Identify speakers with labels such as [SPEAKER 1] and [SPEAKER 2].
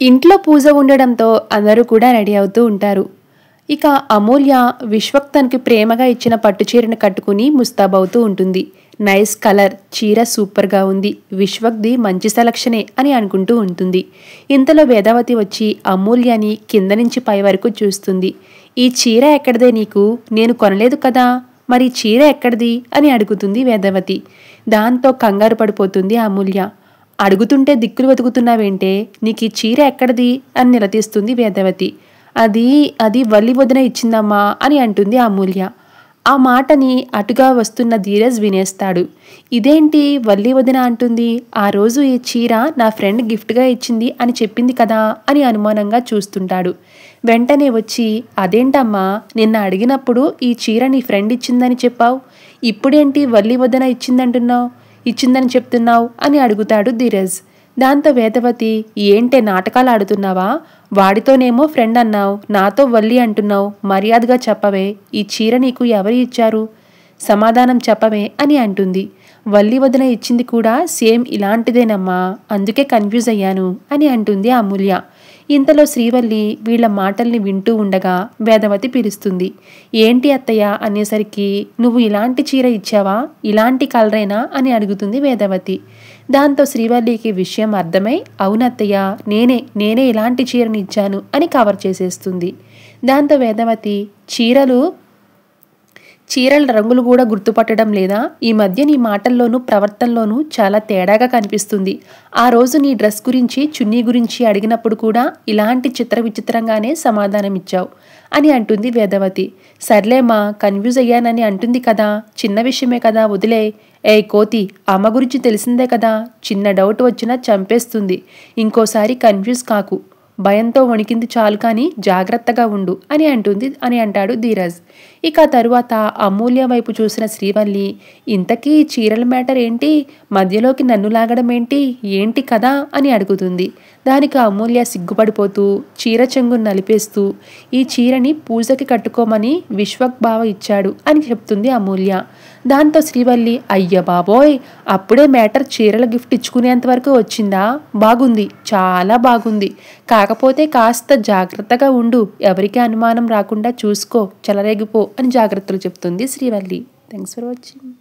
[SPEAKER 1] ఇంట్లో పూజ ఉండడంతో అందరూ కూడా రెడీ అవుతూ ఉంటారు. ఇక అమూల్య విశ్వక్ తనకి ప్రేమగా ఇచ్చిన పట్టు చీరను కట్టుకుని ముస్తాబవుతూ ఉంటుంది. నైస్ కలర్, చీర సూపర్గా ఉంది, విశ్వక్ది మంచి సెలక్షనే అని అనుకుంటూ ఉంటుంది. ఇంతలో వేదవతి వచ్చి అమూల్యని కింద నుంచి పై వరకు చూస్తుంది. ఈ చీర ఎక్కడిదే నీకు? నేను కొనలేదు కదా, మరి చీర ఎక్కడిది అని అడుగుతుంది వేదవతి. దాంతో కంగారు పడిపోతుంది అమూల్య. అడుగుతుంటే దిక్కులు వెతుకుతున్నావేంటే, నీకు ఈ చీర ఎక్కడిది అని నిలదీస్తుంది వేదవతి. అది వల్లి వదిన ఇచ్చిందమ్మా అని అంటుంది అమూల్య. ఆ మాటని అటుగా వస్తున్న ధీరజ్ వినేస్తాడు. ఇదేంటి వల్లి వదిన అంటుంది? ఆ రోజు ఈ చీర నా ఫ్రెండ్ గిఫ్ట్గా ఇచ్చింది అని చెప్పింది కదా అని అనుమానంగా చూస్తుంటాడు. వెంటనే వచ్చి, అదేంటమ్మా, నిన్న అడిగినప్పుడు ఈ చీర నీ ఫ్రెండ్ ఇచ్చిందని చెప్పావు, ఇప్పుడేంటి వల్లి వదిన ఇచ్చిందని చెప్తున్నావు అని అడుగుతాడు ధీరజ్. దాంతో వేదవతి, ఏంటే నాటకాలు ఆడుతున్నావా? వాడితోనేమో ఫ్రెండ్ అన్నావు, నాతో వల్లి అంటున్నావు, మర్యాదగా చెప్పవే, ఈ చీర నీకు ఎవరు ఇచ్చారు? సమాధానం చెప్పవే అని అంటుంది. వల్లి వదిన ఇచ్చింది కూడా సేమ్ ఇలాంటిదేనమ్మా, అందుకే కన్ఫ్యూజ్ అయ్యాను అని అంటుంది అమూల్య. ఇంతలో శ్రీవల్లి వీళ్ల మాటల్ని వింటూ ఉండగా వేదవతి పిలుస్తుంది. ఏంటి అత్తయ్య అనేసరికి, నువ్వు ఇలాంటి చీర ఇచ్చావా, ఇలాంటి కలరేనా అని అడుగుతుంది వేదవతి. దాంతో శ్రీవల్లికి విషయం అర్థమై, అవునత్తయ్య, నేనే ఇలాంటి చీరని ఇచ్చాను అని కవర్ చేసేస్తుంది. దాంతో వేదవతి, చీరల రంగులు కూడా గుర్తుపట్టడం లేదా? ఈ మధ్య నీ మాటల్లోనూ ప్రవర్తనలోనూ చాలా తేడాగా కనిపిస్తుంది. ఆ రోజు నీ డ్రెస్ గురించి, చున్నీ గురించి అడిగినప్పుడు కూడా ఇలాంటి విచిత్రంగానే సమాధానం ఇచ్చావు అని అంటుంది వేదవతి. సర్లేమ్మా, కన్ఫ్యూజ్ అయ్యానని అంటుంది కదా, చిన్న విషయమే కదా, వదిలే. కోతి, అమ్మ గురించి తెలిసిందే కదా, చిన్న డౌట్ వచ్చినా చంపేస్తుంది, ఇంకోసారి కన్ఫ్యూజ్ కాకు, భయంతో వణికింది చాలు కానీ జాగ్రత్తగా ఉండు అని అంటాడు ధీరజ్. ఇక తరువాత అమూల్య వైపు చూసిన శ్రీవల్లి, ఇంతకీ చీరల మ్యాటర్ ఏంటి, మధ్యలోకి నన్ను లాగడం ఏంటి కదా అని అడుగుతుంది. దానికి అమూల్య సిగ్గుపడిపోతూ చీర చెంగును నలిపేస్తూ, ఈ చీరని పూజకి కట్టుకోమని విశ్వక్ బావ ఇచ్చాడు అని చెప్తుంది అమూల్య. దాంతో శ్రీవల్లి, అయ్య బాబోయ్, అప్పుడే మ్యాటర్ చీరల గిఫ్ట్ ఇచ్చుకునేంత వరకు వచ్చిందా? బాగుంది, చాలా బాగుంది, కాకపోతే కాస్త జాగ్రత్తగా ఉండు, ఎవరికి అనుమానం రాకుండా చూసుకో, చెలరేగిపో అని జాగ్రత్తలు చెప్తుంది శ్రీవల్లి. Thanks for watching.